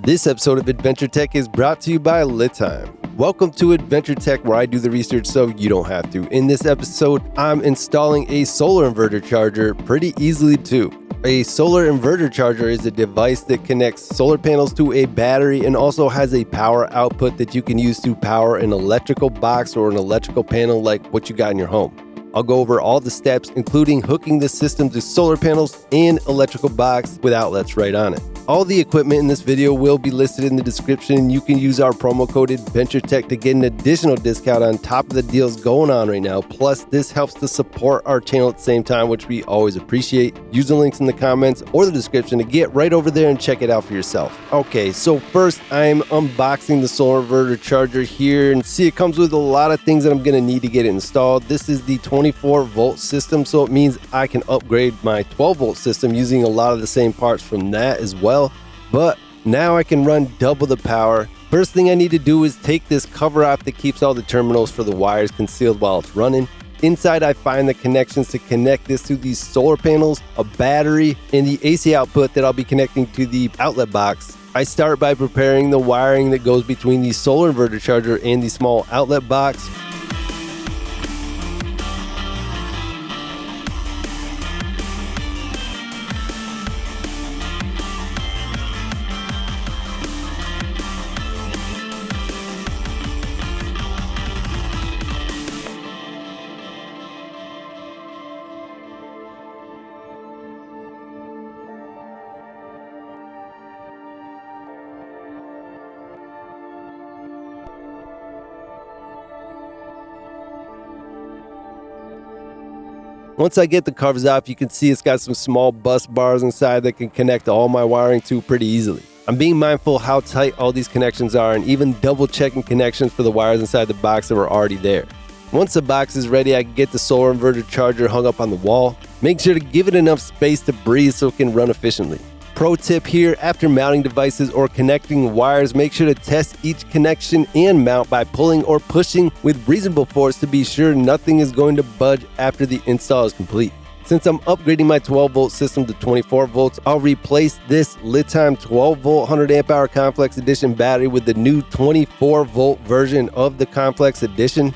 This episode of Adventure Tech is brought to you by LiTime. Welcome to Adventure Tech, where I do the research so you don't have to. In this episode, I'm installing a solar inverter charger pretty easily too. A solar inverter charger is a device that connects solar panels to a battery and also has a power output that you can use to power an electrical box or an electrical panel like what you got in your home. I'll go over all the steps, including hooking the system to solar panels and electrical box with outlets right on it. All the equipment in this video will be listed in the description. You can use our promo code AdventureTech to get an additional discount on top of the deals going on right now. Plus, this helps to support our channel at the same time, which we always appreciate. Use the links in the comments or the description to get right over there and check it out for yourself. Okay, so first I'm unboxing the solar inverter charger here, and see it comes with a lot of things that I'm going to need to get it installed. This is the 24-volt system, so it means I can upgrade my 12-volt system using a lot of the same parts from that as well. But now I can run double the power. First thing I need to do is take this cover off that keeps all the terminals for the wires concealed while it's running. Inside, I find the connections to connect this to these solar panels, a battery, and the AC output that I'll be connecting to the outlet box. I start by preparing the wiring that goes between the solar inverter charger and the small outlet box. Once I get the covers off, you can see it's got some small bus bars inside that can connect all my wiring to pretty easily. I'm being mindful how tight all these connections are and even double checking connections for the wires inside the box that were already there. Once the box is ready, I can get the solar inverter charger hung up on the wall. Make sure to give it enough space to breathe so it can run efficiently. Pro tip here, after mounting devices or connecting wires, make sure to test each connection and mount by pulling or pushing with reasonable force to be sure nothing is going to budge after the install is complete. Since I'm upgrading my 12-volt system to 24 volts, I'll replace this LiTime 12-volt 100 amp hour Complex Edition battery with the new 24-volt version of the Complex Edition.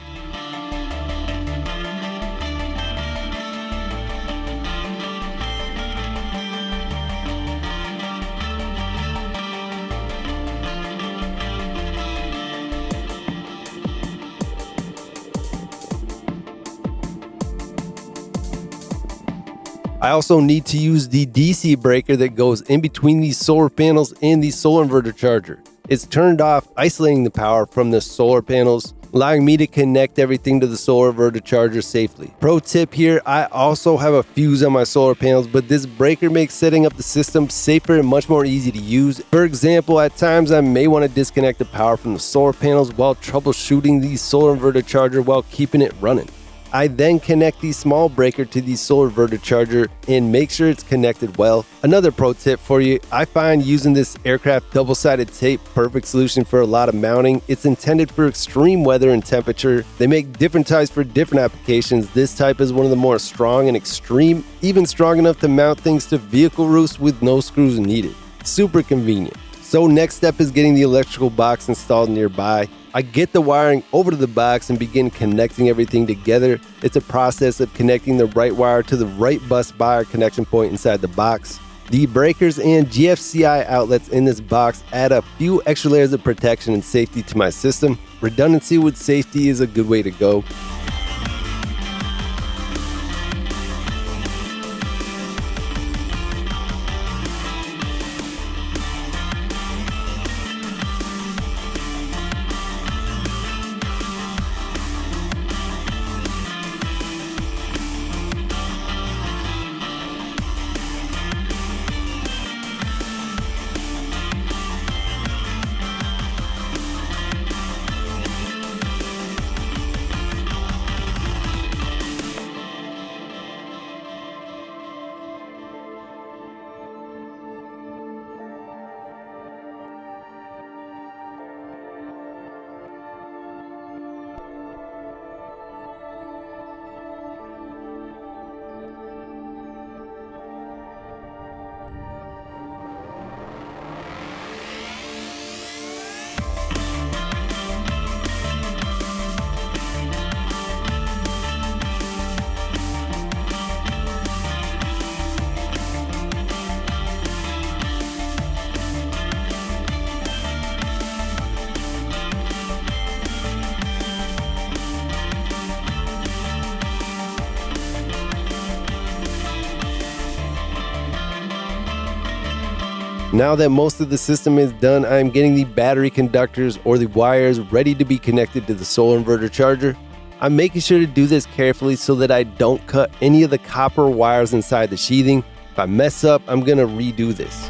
I also need to use the DC breaker that goes in between these solar panels and the solar inverter charger. It's turned off, isolating the power from the solar panels, allowing me to connect everything to the solar inverter charger safely. Pro tip here, I also have a fuse on my solar panels, but this breaker makes setting up the system safer and much more easy to use. For example, at times I may want to disconnect the power from the solar panels while troubleshooting the solar inverter charger while keeping it running. I then connect the small breaker to the solar inverter charger and make sure it's connected well. Another pro tip for you, I find using this aircraft double-sided tape perfect solution for a lot of mounting. It's intended for extreme weather and temperature. They make different types for different applications. This type is one of the more strong and extreme, even strong enough to mount things to vehicle roofs with no screws needed. Super convenient. So next step is getting the electrical box installed nearby. I get the wiring over to the box and begin connecting everything together. It's a process of connecting the right wire to the right bus bar connection point inside the box. The breakers and GFCI outlets in this box add a few extra layers of protection and safety to my system. Redundancy with safety is a good way to go. Now that most of the system is done, I'm getting the battery conductors or the wires ready to be connected to the solar inverter charger. I'm making sure to do this carefully so that I don't cut any of the copper wires inside the sheathing. If I mess up, I'm gonna redo this.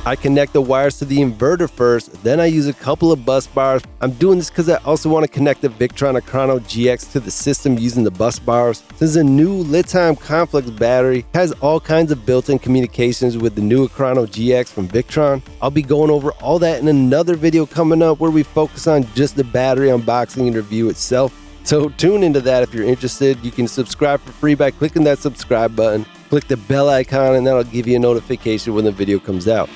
I connect the wires to the inverter first, then I use a couple of bus bars. I'm doing this because I also want to connect the Victron Acrono GX to the system using the bus bars. Since the new LiTime complex battery has all kinds of built-in communications with the new Acrono GX from Victron, I'll be going over all that in another video coming up where we focus on just the battery unboxing and review itself. So tune into that if you're interested. You can subscribe for free by clicking that subscribe button. Click the bell icon and that'll give you a notification when the video comes out.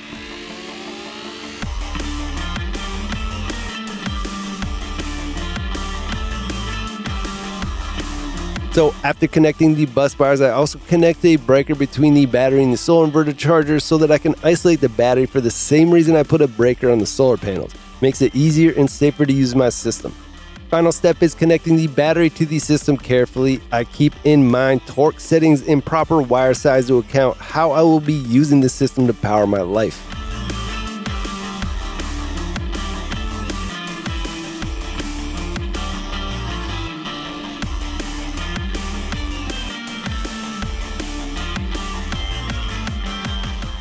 So after connecting the bus bars, I also connect a breaker between the battery and the solar inverter charger so that I can isolate the battery for the same reason I put a breaker on the solar panels. Makes it easier and safer to use my system. Final step is connecting the battery to the system carefully. I keep in mind torque settings and proper wire size to account how I will be using the system to power my life.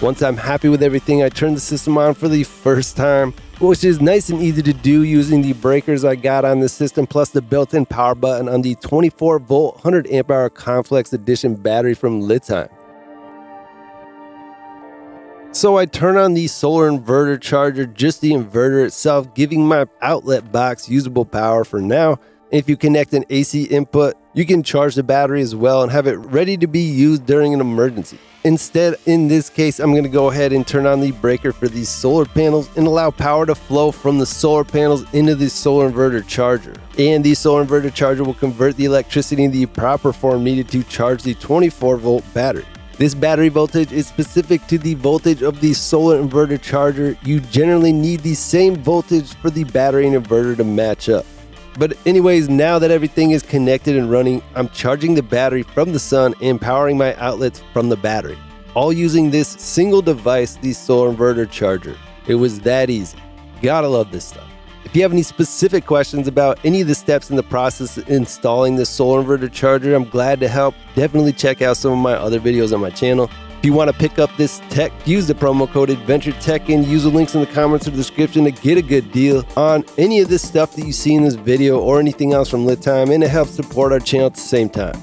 Once I'm happy with everything, I turn the system on for the first time, which is nice and easy to do using the breakers I got on the system plus the built-in power button on the 24-volt 100-amp-hour Complex Edition battery from LiTime. So I turn on the solar inverter charger, just the inverter itself, giving my outlet box usable power for now. If you connect an AC input, you can charge the battery as well and have it ready to be used during an emergency. Instead, in this case, I'm going to go ahead and turn on the breaker for these solar panels and allow power to flow from the solar panels into the solar inverter charger. And the solar inverter charger will convert the electricity in the proper form needed to charge the 24-volt battery. This battery voltage is specific to the voltage of the solar inverter charger. You generally need the same voltage for the battery and inverter to match up. But anyways, now that everything is connected and running, I'm charging the battery from the sun and powering my outlets from the battery, all using this single device, the solar inverter charger. It was that easy. Gotta love this stuff. If you have any specific questions about any of the steps in the process of installing the solar inverter charger, I'm glad to help. Definitely check out some of my other videos on my channel. If you want to pick up this tech, use the promo code AdventureTech and use the links in the comments or the description to get a good deal on any of this stuff that you see in this video or anything else from LiTime, and it helps support our channel at the same time.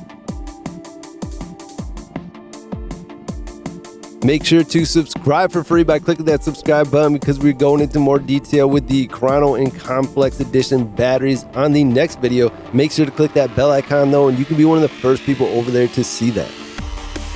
Make sure to subscribe for free by clicking that subscribe button because we're going into more detail with the Acrono and Complex Edition batteries on the next video. Make sure to click that bell icon though, and you can be one of the first people over there to see that.